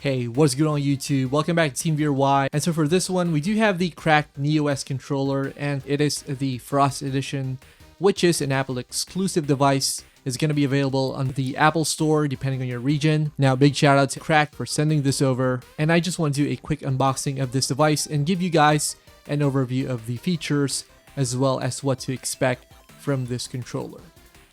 Hey, what's good on YouTube? Welcome back to TeamVR. And so for this one, we do have the cracked NeoS controller, and it is the Frost Edition, which is an Apple exclusive device. It's going to be available on the Apple Store depending on your region. Now, big shout out to Crack for sending this over. And I just want to do a quick unboxing of this device and give you guys an overview of the features as well as what to expect from this controller.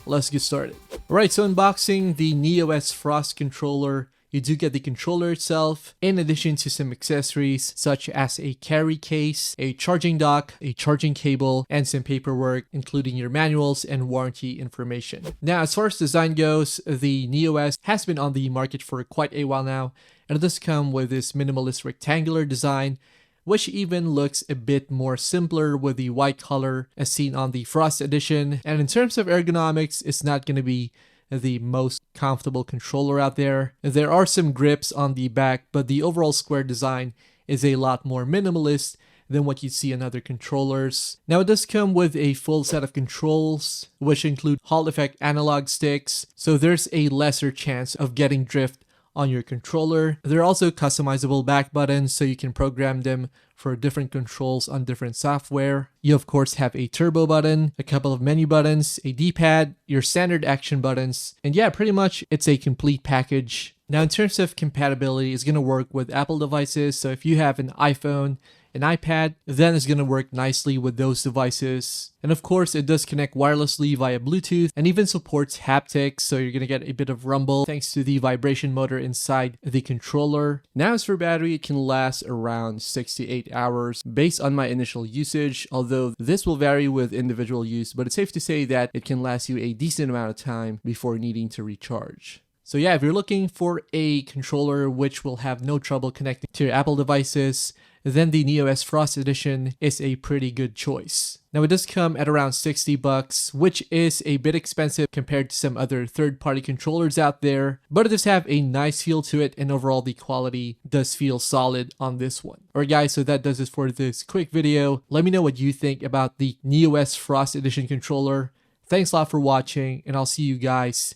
Let's get started. Alright, so unboxing the NeoS Frost controller. You do get the controller itself, in addition to some accessories such as a carry case, a charging dock, a charging cable, and some paperwork, including your manuals and warranty information. Now, as far as design goes, the NeoS has been on the market for quite a while now, and it does come with this minimalist rectangular design, which even looks a bit more simpler with the white color as seen on the Frost Edition. And in terms of ergonomics, it's not going to be the most comfortable controller out there. There are some grips on the back, but the overall square design is a lot more minimalist than what you see in other controllers. Now, it does come with a full set of controls, which include Hall effect analog sticks, so there's a lesser chance of getting drift on your controller. There are also customizable back buttons, so you can program them for different controls on different software. You of course have a turbo button, a couple of menu buttons, a D-pad, your standard action buttons, and yeah, pretty much it's a complete package. Now, in terms of compatibility, it's going to work with Apple devices, so if you have an iPhone, an iPad, then it's going to work nicely with those devices. And of course, it does connect wirelessly via Bluetooth and even supports haptics, so you're going to get a bit of rumble thanks to the vibration motor inside the controller. Now, as for battery, it can last around 6 to 8 hours based on my initial usage, although this will vary with individual use, but it's safe to say that it can last you a decent amount of time before needing to recharge. So yeah, if you're looking for a controller which will have no trouble connecting to your Apple devices, then the NeoS Frost Edition is a pretty good choice. Now, it does come at around $60, which is a bit expensive compared to some other third-party controllers out there, but it does have a nice feel to it, and overall the quality does feel solid on this one. Alright guys, so that does it for this quick video. Let me know what you think about the NeoS Frost Edition controller. Thanks a lot for watching, and I'll see you guys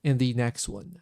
in the next one.